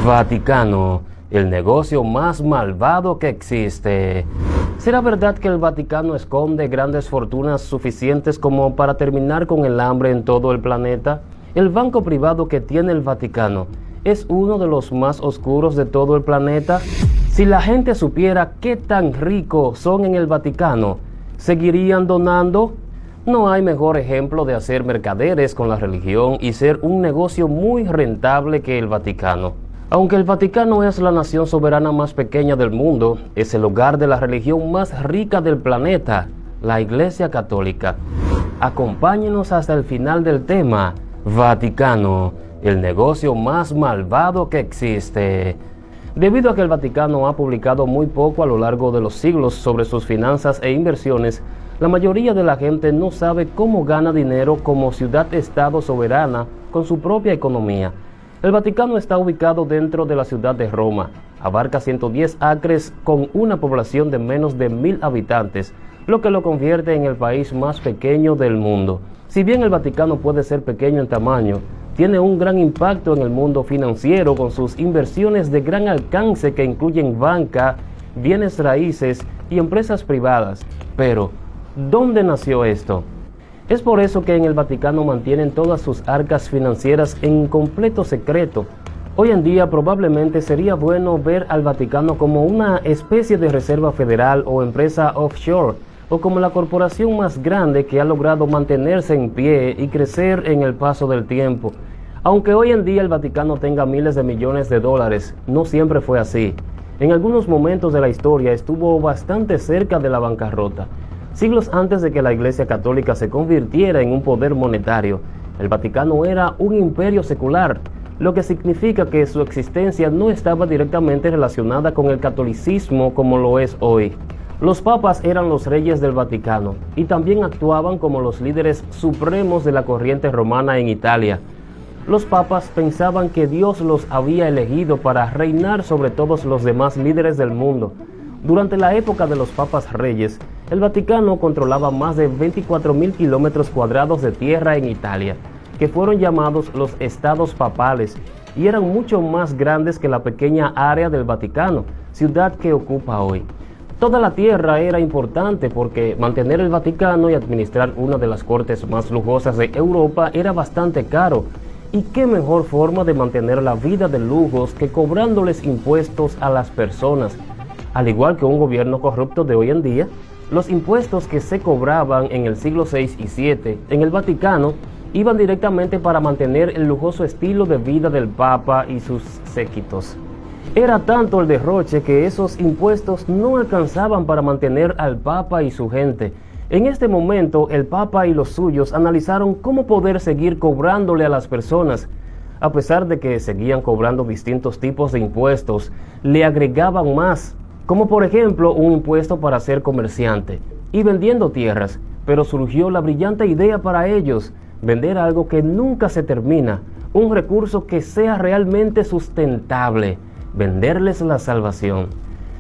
Vaticano, el negocio más malvado que existe. ¿Será verdad que el Vaticano esconde grandes fortunas suficientes como para terminar con el hambre en todo el planeta? El banco privado que tiene el Vaticano es uno de los más oscuros de todo el planeta. Si la gente supiera qué tan ricos son en el Vaticano, ¿seguirían donando? No hay mejor ejemplo de hacer mercaderes con la religión y ser un negocio muy rentable que el Vaticano. Aunque el Vaticano es la nación soberana más pequeña del mundo, es el hogar de la religión más rica del planeta, la Iglesia Católica. Acompáñenos hasta el final del tema. Vaticano, el negocio más malvado que existe. Debido a que el Vaticano ha publicado muy poco a lo largo de los siglos sobre sus finanzas e inversiones, la mayoría de la gente no sabe cómo gana dinero como ciudad-estado soberana con su propia economía. El Vaticano está ubicado dentro de la ciudad de Roma, abarca 110 acres con una población de menos de 1000 habitantes, lo que lo convierte en el país más pequeño del mundo. Si bien el Vaticano puede ser pequeño en tamaño, tiene un gran impacto en el mundo financiero con sus inversiones de gran alcance que incluyen banca, bienes raíces y empresas privadas. Pero, ¿dónde nació esto? Es por eso que en el Vaticano mantienen todas sus arcas financieras en completo secreto. Hoy en día probablemente sería bueno ver al Vaticano como una especie de reserva federal o empresa offshore, o como la corporación más grande que ha logrado mantenerse en pie y crecer en el paso del tiempo. Aunque hoy en día el Vaticano tenga miles de millones de dólares, no siempre fue así. En algunos momentos de la historia estuvo bastante cerca de la bancarrota. Siglos antes de que la Iglesia Católica se convirtiera en un poder monetario, el Vaticano era un imperio secular, lo que significa que su existencia no estaba directamente relacionada con el catolicismo como lo es hoy. Los papas eran los reyes del Vaticano y también actuaban como los líderes supremos de la corriente romana en Italia. Los papas pensaban que Dios los había elegido para reinar sobre todos los demás líderes del mundo. Durante la época de los papas reyes, el Vaticano controlaba más de 24.000 kilómetros cuadrados de tierra en Italia, que fueron llamados los estados papales, y eran mucho más grandes que la pequeña área del Vaticano, ciudad que ocupa hoy. Toda la tierra era importante porque mantener el Vaticano y administrar una de las cortes más lujosas de Europa era bastante caro. ¿Y qué mejor forma de mantener la vida de lujos que cobrándoles impuestos a las personas? Al igual que un gobierno corrupto de hoy en día, los impuestos que se cobraban en el siglo VI y VII en el Vaticano iban directamente para mantener el lujoso estilo de vida del Papa y sus séquitos. Era tanto el derroche que esos impuestos no alcanzaban para mantener al Papa y su gente. En este momento, el Papa y los suyos analizaron cómo poder seguir cobrándole a las personas. A pesar de que seguían cobrando distintos tipos de impuestos, le agregaban más, como por ejemplo un impuesto para ser comerciante y vendiendo tierras, pero surgió la brillante idea para ellos, vender algo que nunca se termina, un recurso que sea realmente sustentable, venderles la salvación.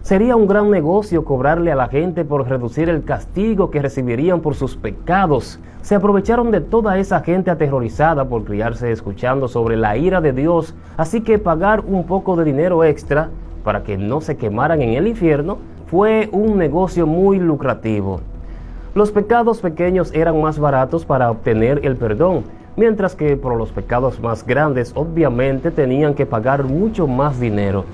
Sería un gran negocio cobrarle a la gente por reducir el castigo que recibirían por sus pecados. Se aprovecharon de toda esa gente aterrorizada por criarse escuchando sobre la ira de Dios, así que pagar un poco de dinero extra para que no se quemaran en el infierno fue un negocio muy lucrativo. Los pecados pequeños eran más baratos para obtener el perdón, mientras que por los pecados más grandes obviamente tenían que pagar mucho más dinero.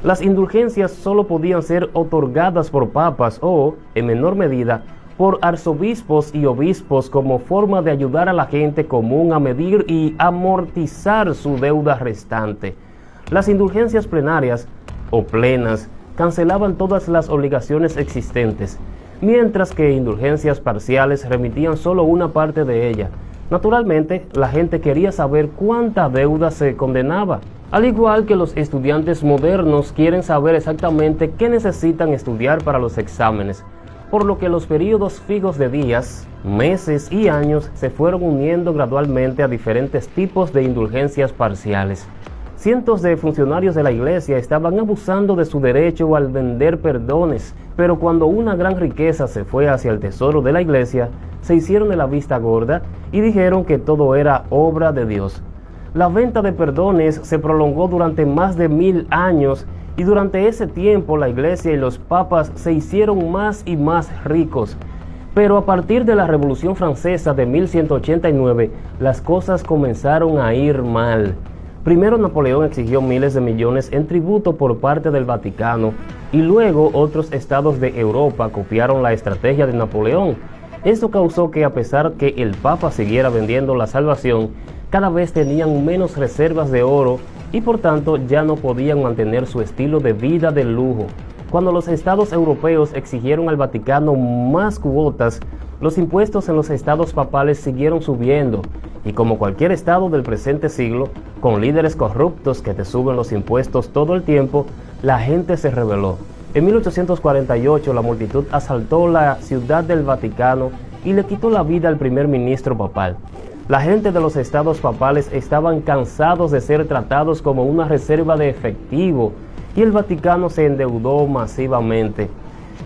Las indulgencias solo podían ser otorgadas por papas o, en menor medida, por arzobispos y obispos como forma de ayudar a la gente común a medir y amortizar su deuda restante. Las indulgencias plenarias o plenas cancelaban todas las obligaciones existentes, mientras que indulgencias parciales remitían solo una parte de ella. Naturalmente, la gente quería saber cuánta deuda se condenaba, al igual que los estudiantes modernos quieren saber exactamente qué necesitan estudiar para los exámenes, por lo que los periodos fijos de días, meses y años se fueron uniendo gradualmente a diferentes tipos de indulgencias parciales. Cientos de funcionarios de la iglesia estaban abusando de su derecho al vender perdones, pero cuando una gran riqueza se fue hacia el tesoro de la iglesia, se hicieron de la vista gorda y dijeron que todo era obra de Dios. La venta de perdones se prolongó durante más de 1000 años y durante ese tiempo la Iglesia y los papas se hicieron más y más ricos. Pero a partir de la Revolución Francesa de 1189, las cosas comenzaron a ir mal. Primero Napoleón exigió miles de millones en tributo por parte del Vaticano y luego otros estados de Europa copiaron la estrategia de Napoleón. Esto causó que a pesar que el Papa siguiera vendiendo la salvación, cada vez tenían menos reservas de oro y por tanto ya no podían mantener su estilo de vida de lujo. Cuando los estados europeos exigieron al Vaticano más cuotas, los impuestos en los estados papales siguieron subiendo y como cualquier estado del presente siglo, con líderes corruptos que te suben los impuestos todo el tiempo, la gente se rebeló. En 1848 la multitud asaltó la ciudad del Vaticano y le quitó la vida al primer ministro papal. La gente de los estados papales estaban cansados de ser tratados como una reserva de efectivo y el Vaticano se endeudó masivamente.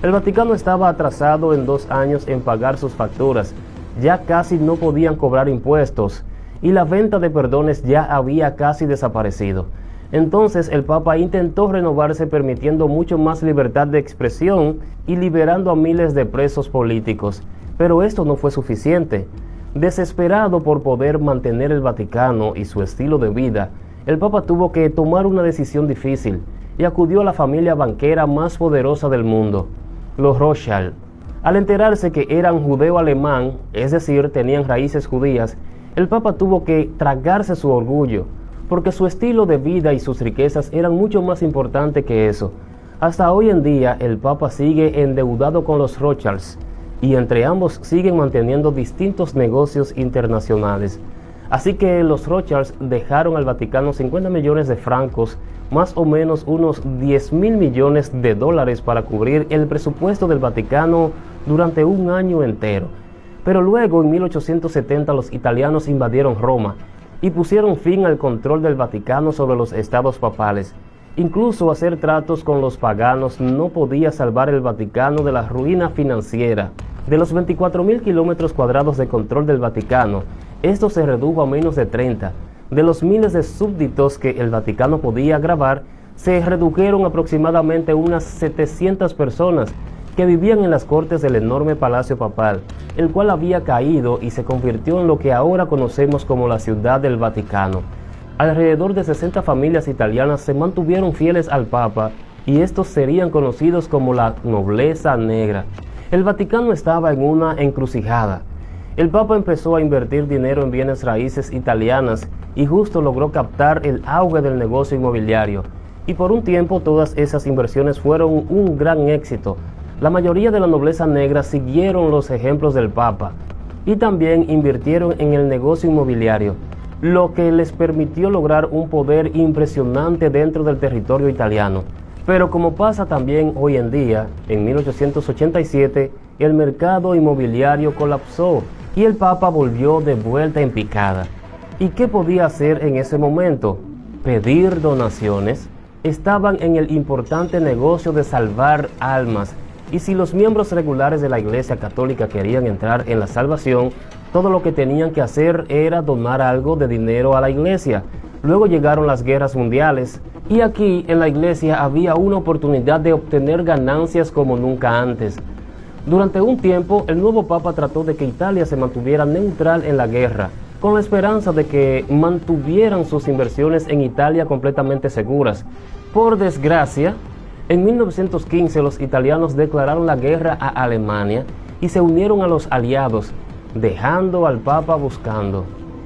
El Vaticano estaba atrasado en 2 años en pagar sus facturas, ya casi no podían cobrar impuestos y la venta de perdones ya había casi desaparecido. Entonces el Papa intentó renovarse permitiendo mucho más libertad de expresión y liberando a miles de presos políticos, pero esto no fue suficiente. Desesperado por poder mantener el Vaticano y su estilo de vida, el Papa tuvo que tomar una decisión difícil y acudió a la familia banquera más poderosa del mundo, los Rothschild. Al enterarse que eran judeo-alemán, es decir, tenían raíces judías, el Papa tuvo que tragarse su orgullo, porque su estilo de vida y sus riquezas eran mucho más importantes que eso. Hasta hoy en día, el Papa sigue endeudado con los Rothschilds, y entre ambos siguen manteniendo distintos negocios internacionales. Así que los Rothschilds dejaron al Vaticano 50 millones de francos, más o menos unos 10.000 millones de dólares para cubrir el presupuesto del Vaticano durante un año entero. Pero luego, en 1870, los italianos invadieron Roma y pusieron fin al control del Vaticano sobre los estados papales. Incluso hacer tratos con los paganos no podía salvar el Vaticano de la ruina financiera. De los 24.000 kilómetros cuadrados de control del Vaticano, esto se redujo a menos de 30. De los miles de súbditos que el Vaticano podía grabar, se redujeron aproximadamente unas 700 personas que vivían en las cortes del enorme palacio papal, el cual había caído y se convirtió en lo que ahora conocemos como la Ciudad del Vaticano. Alrededor de 60 familias italianas se mantuvieron fieles al Papa y estos serían conocidos como la nobleza negra. El Vaticano estaba en una encrucijada. El Papa empezó a invertir dinero en bienes raíces italianas y justo logró captar el auge del negocio inmobiliario. Y por un tiempo todas esas inversiones fueron un gran éxito. La mayoría de la nobleza negra siguieron los ejemplos del Papa y también invirtieron en el negocio inmobiliario, lo que les permitió lograr un poder impresionante dentro del territorio italiano. Pero como pasa también hoy en día, en 1887 el mercado inmobiliario colapsó y el Papa volvió de vuelta en picada. ¿Y qué podía hacer en ese momento? Pedir donaciones. Estaban en el importante negocio de salvar almas, y si los miembros regulares de la Iglesia Católica querían entrar en la salvación, todo lo que tenían que hacer era donar algo de dinero a la Iglesia. Luego llegaron las guerras mundiales, y aquí en la Iglesia había una oportunidad de obtener ganancias como nunca antes. Durante un tiempo, el nuevo Papa trató de que Italia se mantuviera neutral en la guerra, con la esperanza de que mantuvieran sus inversiones en Italia completamente seguras. Por desgracia, en 1915 los italianos declararon la guerra a Alemania y se unieron a los aliados, dejando al Papa buscando.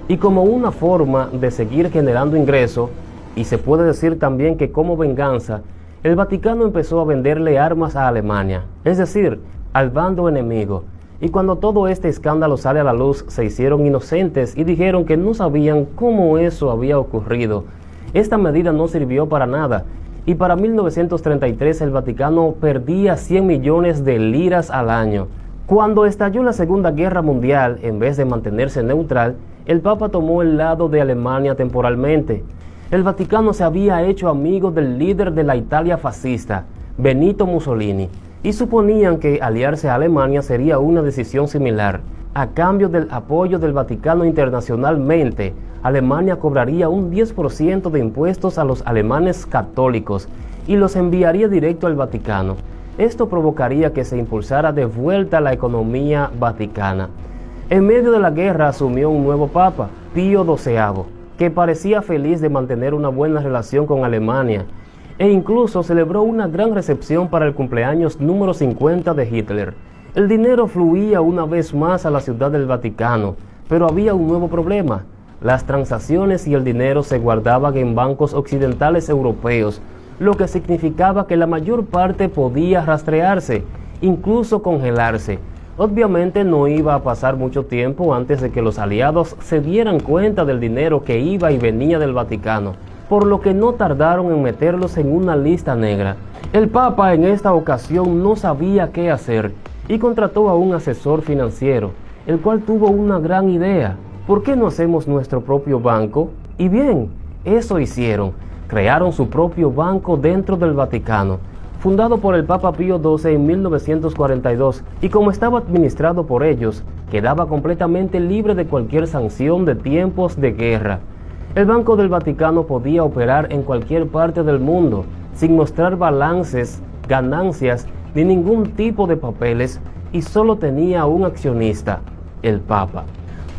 Y como una forma de seguir generando ingresos, y se puede decir también que como venganza, el Vaticano empezó a venderle armas a Alemania, es decir, al bando enemigo. Y cuando todo este escándalo sale a la luz, se hicieron inocentes y dijeron que no sabían cómo eso había ocurrido. Esta medida no sirvió para nada, y para 1933 el Vaticano perdía 100 millones de liras al año. Cuando estalló la Segunda Guerra Mundial, en vez de mantenerse neutral, el Papa tomó el lado de Alemania temporalmente. El Vaticano se había hecho amigo del líder de la Italia fascista, Benito Mussolini, y suponían que aliarse a Alemania sería una decisión similar. a cambio del apoyo del Vaticano internacionalmente, Alemania cobraría un 10% de impuestos a los alemanes católicos y los enviaría directo al Vaticano. Esto provocaría que se impulsara de vuelta la economía vaticana. En medio de la guerra asumió un nuevo papa, Pío XII, que parecía feliz de mantener una buena relación con Alemania, e incluso celebró una gran recepción para el cumpleaños número 50 de Hitler. El dinero fluía una vez más a la ciudad del Vaticano, pero había un nuevo problema. Las transacciones y el dinero se guardaban en bancos occidentales europeos, lo que significaba que la mayor parte podía rastrearse, incluso congelarse. Obviamente no iba a pasar mucho tiempo antes de que los aliados se dieran cuenta del dinero que iba y venía del Vaticano, por lo que no tardaron en meterlos en una lista negra. El Papa en esta ocasión no sabía qué hacer y contrató a un asesor financiero, el cual tuvo una gran idea. ¿Por qué no hacemos nuestro propio banco? Y bien, eso hicieron. Crearon su propio banco dentro del Vaticano, fundado por el Papa Pío XII en 1942, y como estaba administrado por ellos, quedaba completamente libre de cualquier sanción de tiempos de guerra. El Banco del Vaticano podía operar en cualquier parte del mundo, sin mostrar balances, ganancias, ni ningún tipo de papeles, y solo tenía un accionista, el Papa.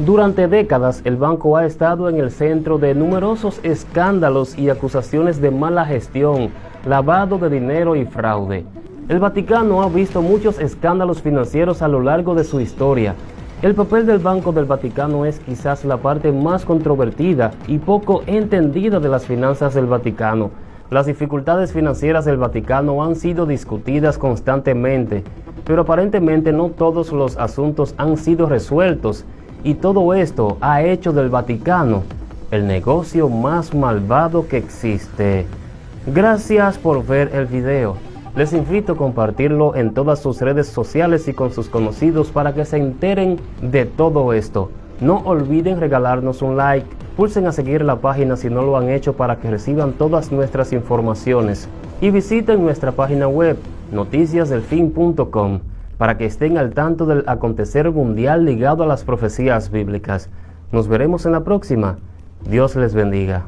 Durante décadas, el banco ha estado en el centro de numerosos escándalos y acusaciones de mala gestión, lavado de dinero y fraude. El Vaticano ha visto muchos escándalos financieros a lo largo de su historia. El papel del Banco del Vaticano es quizás la parte más controvertida y poco entendida de las finanzas del Vaticano. Las dificultades financieras del Vaticano han sido discutidas constantemente, pero aparentemente no todos los asuntos han sido resueltos. Y todo esto ha hecho del Vaticano el negocio más malvado que existe. Gracias por ver el video. Les invito a compartirlo en todas sus redes sociales y con sus conocidos para que se enteren de todo esto. No olviden regalarnos un like, pulsen a seguir la página si no lo han hecho para que reciban todas nuestras informaciones. Y visiten nuestra página web, noticiasdelfin.com. para que estén al tanto del acontecer mundial ligado a las profecías bíblicas. Nos veremos en la próxima. Dios les bendiga.